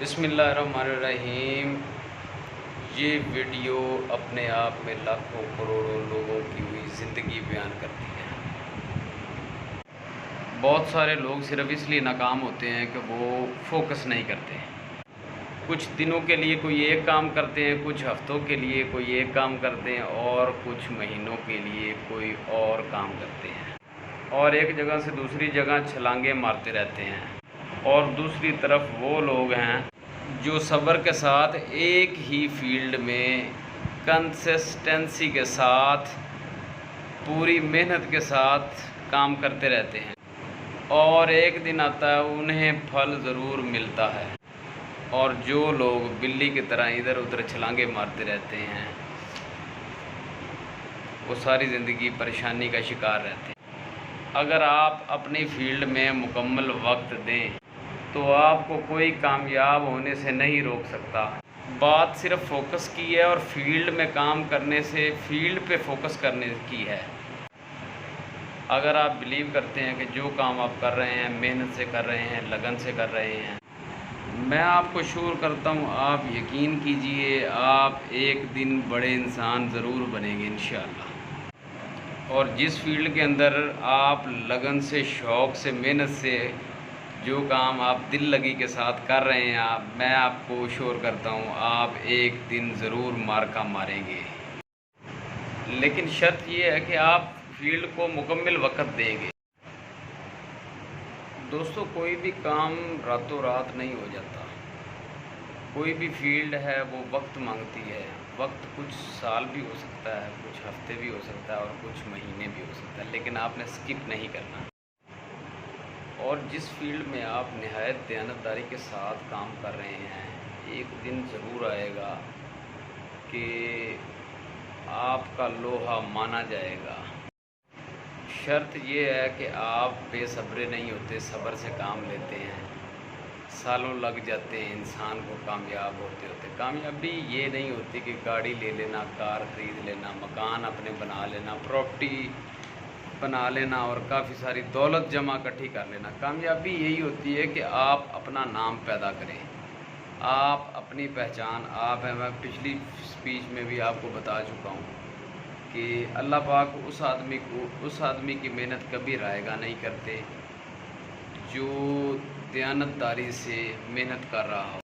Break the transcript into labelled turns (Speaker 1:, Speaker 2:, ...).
Speaker 1: بسم اللہ الرحمن الرحیم۔ یہ ویڈیو اپنے آپ میں لاکھوں کروڑوں لوگوں کی ہوئی زندگی بیان کرتی ہے۔ بہت سارے لوگ صرف اس لیے ناکام ہوتے ہیں کہ وہ فوکس نہیں کرتے۔ کچھ دنوں کے لیے کوئی ایک کام کرتے ہیں، کچھ ہفتوں کے لیے کوئی ایک کام کرتے ہیں اور کچھ مہینوں کے لیے کوئی اور کام کرتے ہیں، اور ایک جگہ سے دوسری جگہ چھلانگیں مارتے رہتے ہیں۔ اور دوسری طرف وہ لوگ ہیں جو صبر کے ساتھ ایک ہی فیلڈ میں کنسسٹنسی کے ساتھ پوری محنت کے ساتھ کام کرتے رہتے ہیں، اور ایک دن آتا ہے انہیں پھل ضرور ملتا ہے۔ اور جو لوگ بلی کی طرح ادھر ادھر چھلانگیں مارتے رہتے ہیں وہ ساری زندگی پریشانی کا شکار رہتے ہیں۔ اگر آپ اپنی فیلڈ میں مکمل وقت دیں تو آپ کو کوئی کامیاب ہونے سے نہیں روک سکتا۔ بات صرف فوکس کی ہے اور فیلڈ میں کام کرنے سے فیلڈ پہ فوکس کرنے کی ہے۔ اگر آپ بلیو کرتے ہیں کہ جو کام آپ کر رہے ہیں محنت سے کر رہے ہیں، لگن سے کر رہے ہیں، میں آپ کو شور کرتا ہوں، آپ یقین کیجئے آپ ایک دن بڑے انسان ضرور بنیں گے انشاءاللہ۔ اور جس فیلڈ کے اندر آپ لگن سے، شوق سے، محنت سے جو کام آپ دل لگی کے ساتھ کر رہے ہیں، میں آپ کو شور کرتا ہوں آپ ایک دن ضرور مارکا ماریں گے۔ لیکن شرط یہ ہے کہ آپ فیلڈ کو مکمل وقت دیں گے۔ دوستو، کوئی بھی کام راتوں رات نہیں ہو جاتا۔ کوئی بھی فیلڈ ہے وہ وقت مانگتی ہے۔ وقت کچھ سال بھی ہو سکتا ہے، کچھ ہفتے بھی ہو سکتا ہے اور کچھ مہینے بھی ہو سکتا ہے، لیکن آپ نے سکپ نہیں کرنا۔ اور جس فیلڈ میں آپ نہایت دیانتداری کے ساتھ کام کر رہے ہیں، ایک دن ضرور آئے گا کہ آپ کا لوہا مانا جائے گا۔ شرط یہ ہے کہ آپ بے صبرے نہیں ہوتے، صبر سے کام لیتے ہیں۔ سالوں لگ جاتے ہیں انسان کو کامیاب ہوتے ہوتے۔ کامیابی یہ نہیں ہوتی کہ گاڑی لے لینا، کار خرید لینا، مکان اپنے بنا لینا، پراپرٹی بنا لینا اور کافی ساری دولت جمع اکٹھی کر لینا۔ کامیابی یہی ہوتی ہے کہ آپ اپنا نام پیدا کریں، آپ اپنی پہچان آپ ہیں۔ میں پچھلی سپیچ میں بھی آپ کو بتا چکا ہوں کہ اللہ پاک اس آدمی کی محنت کبھی رائیگاں نہیں کرتے جو دیانتداری سے محنت کر رہا ہو۔